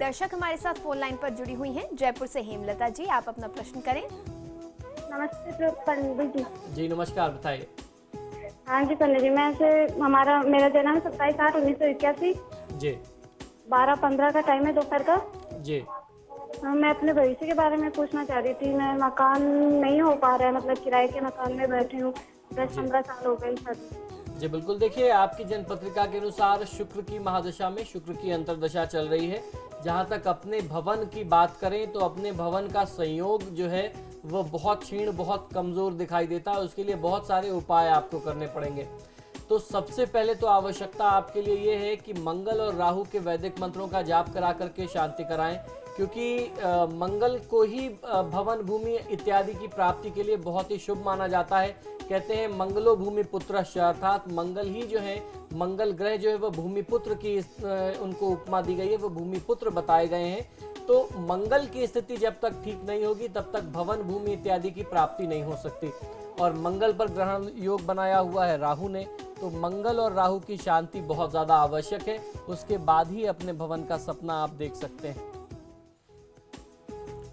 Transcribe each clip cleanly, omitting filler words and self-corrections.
दर्शक हमारे साथ फोन लाइन पर जुड़ी हुई हैं जयपुर से हेमलता जी, आप अपना प्रश्न करें। नमस्ते पंडित जी। जी नमस्कार, बताइए। हाँ जी पंडित जी, मेरा जन्म 27/8/1981, जी 12:15 का टाइम है दोपहर का। जी मैं अपने भविष्य के बारे में पूछना चाह रही थी। मैं मकान नहीं हो पा रहा है, मतलब किराए के मकान में बैठी हूँ, 10-15 साल हो गए सर। जी बिल्कुल, देखिए आपकी जन्म पत्रिका के अनुसार शुक्र की महादशा में शुक्र की अंतर्दशा चल रही है। जहाँ तक अपने भवन की बात करें तो अपने भवन का संयोग जो है वो बहुत क्षीण, बहुत कमजोर दिखाई देता है। उसके लिए बहुत सारे उपाय आपको करने पड़ेंगे। तो सबसे पहले तो आवश्यकता आपके लिए ये है कि मंगल और राहु के वैदिक मंत्रों का जाप करा करके शांति कराएं, क्योंकि मंगल को ही भवन, भूमि इत्यादि की प्राप्ति के लिए बहुत ही शुभ माना जाता है। कहते हैं मंगलो भूमि पुत्रश्च, अर्थात मंगल ही जो है, मंगल ग्रह जो है वह भूमिपुत्र की उनको उपमा दी गई है, वह भूमिपुत्र बताए गए हैं। तो मंगल की स्थिति जब तक ठीक नहीं होगी तब तक भवन, भूमि इत्यादि की प्राप्ति नहीं हो सकती। और मंगल पर ग्रहण योग बनाया हुआ है राहु ने, तो मंगल और राहु की शांति बहुत ज्यादा आवश्यक है। उसके बाद ही अपने भवन का सपना आप देख सकते हैं।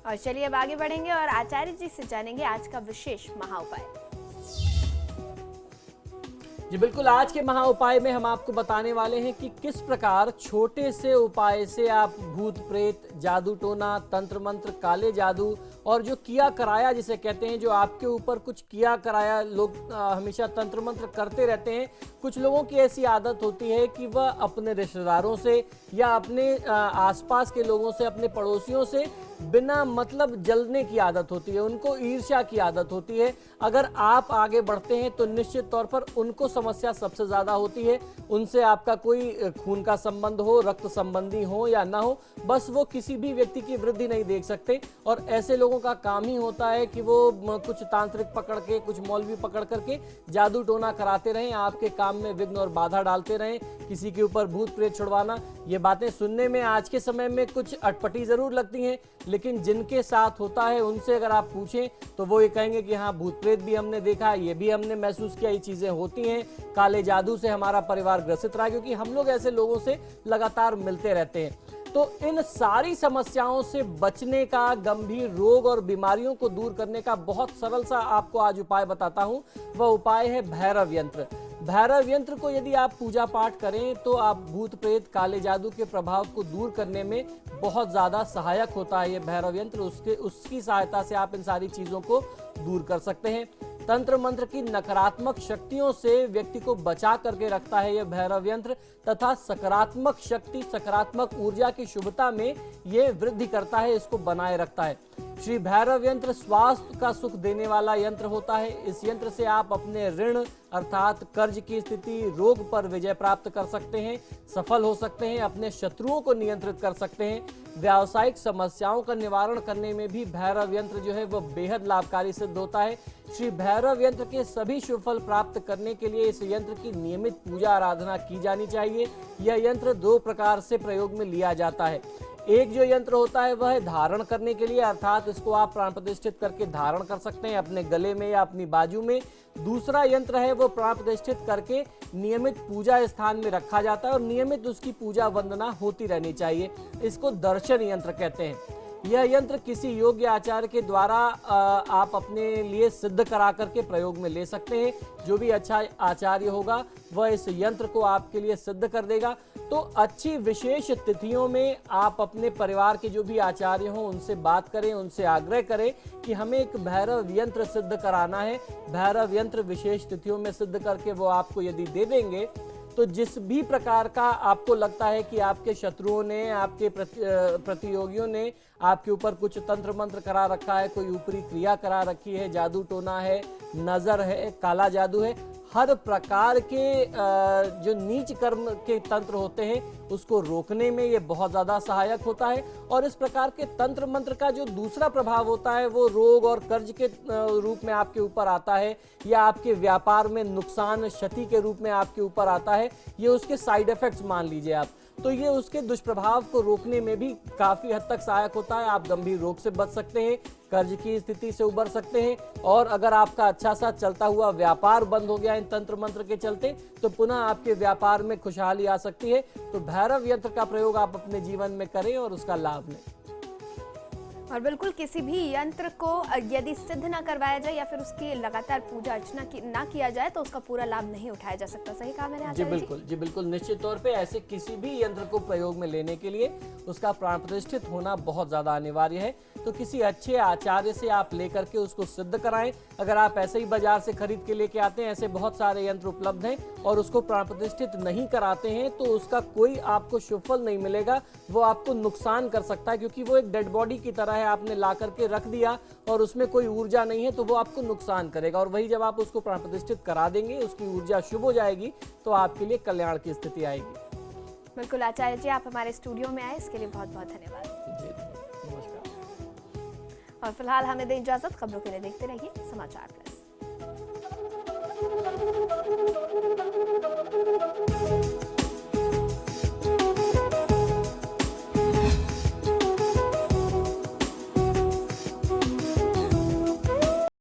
और चलिए अब आगे बढ़ेंगे और आचार्य जी से जानेंगे आज का विशेष महा उपाय। जी बिल्कुल, आज के महा उपाय में हम आपको बताने वाले हैं कि किस प्रकार छोटे से उपाय से आप भूत प्रेत, जादू टोना, तंत्र मंत्र, काले जादू और जो किया कराया जिसे कहते हैं, जो आपके ऊपर कुछ किया कराया लोग हमेशा तंत्र मंत्र करते रहते हैं। कुछ लोगों की ऐसी आदत होती है कि वह अपने रिश्तेदारों से या अपने आसपास के लोगों से, अपने पड़ोसियों से बिना मतलब जलने की आदत होती है, उनको ईर्ष्या की आदत होती है। अगर आप आगे बढ़ते हैं तो निश्चित तौर पर उनको समस्या सबसे ज्यादा होती है। उनसे आपका कोई खून का संबंध हो, रक्त संबंधी हो या ना हो, बस वो किसी भी व्यक्ति की वृद्धि नहीं देख सकते। और ऐसे लोगों का काम ही होता है कि वो कुछ तांत्रिक पकड़ के, कुछ मौलवी पकड़ करके जादू टोना कराते रहें, आपके काम में विघ्न और बाधा डालते रहें, किसी के ऊपर भूत प्रेत छुड़वाना। ये बातें सुनने में आज के समय में कुछ अटपटी जरूर लगती हैं, लेकिन जिनके साथ होता है उनसे अगर आप पूछें तो वो ये कहेंगे कि हाँ, भूत प्रेत भी हमने देखा है, ये भी हमने महसूस किया, ये चीजें होती हैं। काले जादू से हमारा परिवार ग्रसित रहा, क्योंकि हम लोग ऐसे लोगों से लगातार मिलते रहते हैं। तो इन सारी समस्याओं से बचने का, गंभीर रोग और बीमारियों को दूर करने का बहुत सरल सा आपको आज उपाय बताता हूं। वह उपाय है भैरव यंत्र। भैरव यंत्र को यदि आप पूजा पाठ करें तो आप भूत प्रेत, काले जादू के प्रभाव को दूर करने में बहुत ज्यादा सहायक होता है ये भैरव यंत्र। उसकी सहायता से आप इन सारी चीजों को दूर कर सकते हैं। तंत्र मंत्र की नकारात्मक शक्तियों से व्यक्ति को बचा करके रखता है यह भैरव यंत्र, तथा सकारात्मक शक्ति, सकारात्मक ऊर्जा की शुभता में ये वृद्धि करता है, इसको बनाए रखता है। श्री भैरव यंत्र स्वास्थ्य का सुख देने वाला यंत्र होता है। इस यंत्र से आप अपने ऋण अर्थात कर्ज की स्थिति, रोग पर विजय प्राप्त कर सकते हैं, सफल हो सकते हैं, अपने शत्रुओं को नियंत्रित कर सकते हैं। व्यावसायिक समस्याओं का निवारण करने में भी भैरव यंत्र जो है वह बेहद लाभकारी सिद्ध होता है। श्री भैरव यंत्र के सभी शुभ फल प्राप्त करने के लिए इस यंत्र की नियमित पूजा आराधना की जानी चाहिए। यह यंत्र दो प्रकार से प्रयोग में लिया जाता है। एक जो यंत्र होता है वह है धारण करने के लिए, अर्थात इसको आप प्राण प्रतिष्ठित करके धारण कर सकते हैं अपने गले में या अपनी बाजू में। दूसरा यंत्र है वो प्राण प्रतिष्ठित करके नियमित पूजा स्थान में रखा जाता है और नियमित उसकी पूजा वंदना होती रहनी चाहिए। इसको दर्शन यंत्र कहते हैं। यह यंत्र किसी योग्य आचार्य के द्वारा आप अपने लिए सिद्ध करा करके प्रयोग में ले सकते हैं। जो भी अच्छा आचार्य होगा वह इस यंत्र को आपके लिए सिद्ध कर देगा। तो अच्छी विशेष तिथियों में आप अपने परिवार के जो भी आचार्य हों उनसे बात करें, उनसे आग्रह करें कि हमें एक भैरव यंत्र सिद्ध कराना है। भैरव यंत्र विशेष तिथियों में सिद्ध करके वो आपको यदि दे देंगे तो जिस भी प्रकार का आपको लगता है कि आपके शत्रुओं ने, आपके प्रतियोगियों ने आपके ऊपर कुछ तंत्र मंत्र करा रखा है, कोई ऊपरी क्रिया करा रखी है, जादू टोना है, नजर है, काला जादू है, हर प्रकार के जो नीच कर्म के तंत्र होते हैं उसको रोकने में ये बहुत ज्यादा सहायक होता है। और इस प्रकार के तंत्र मंत्र का जो दूसरा प्रभाव होता है वो रोग और कर्ज के रूप में आपके ऊपर आता है, या आपके व्यापार में नुकसान, क्षति के रूप में आपके ऊपर आता है। ये उसके साइड इफेक्ट्स मान लीजिए आप। तो ये उसके दुष्प्रभाव को रोकने में भी काफी हद तक सहायक होता है। आप गंभीर रोग से बच सकते हैं, कर्ज की स्थिति से उबर सकते हैं, और अगर आपका अच्छा सा चलता हुआ व्यापार बंद हो गया इन तंत्र मंत्र के चलते, तो पुनः आपके व्यापार में खुशहाली आ सकती है। तो भैरव यंत्र का प्रयोग आप अपने जीवन में करें और उसका लाभ लें। और बिल्कुल किसी भी यंत्र को यदि सिद्ध ना करवाया जाए या फिर उसकी लगातार पूजा अर्चना ना किया जाए तो उसका पूरा लाभ नहीं उठाया जा सकता। सही कहा मैंने जी बिल्कुल, जी बिल्कुल, निश्चित तौर पे ऐसे किसी भी यंत्र को प्रयोग में लेने के लिए उसका प्राण प्रतिष्ठित होना बहुत ज्यादा अनिवार्य है। तो किसी अच्छे आचार्य से आप लेकर के उसको सिद्ध कराएं। अगर आप ऐसे ही बाजार से खरीद के लेके आते हैं, ऐसे बहुत सारे यंत्र उपलब्ध हैं, और उसको प्राण प्रतिष्ठित नहीं कराते हैं, तो उसका कोई आपको शुभ फल नहीं मिलेगा, वो आपको नुकसान कर सकता है, क्योंकि वो एक डेड बॉडी की तरह है। आपने ला करके रख दिया और उसमें कोई ऊर्जा नहीं है, तो वो आपको नुकसान करेगा। और वही जब आप उसको प्राण प्रतिष्ठित करा देंगे, उसकी ऊर्जा शुभ हो जाएगी, तो आपके लिए कल्याण की स्थिति आएगी। बिल्कुल आचार्य जी, आप हमारे स्टूडियो में आए, इसके लिए बहुत बहुत धन्यवाद। जी नमस्कार। और फिलहाल हमें दें इजाजत। खबरों के लिए देखते रहिए समाचार प्लस।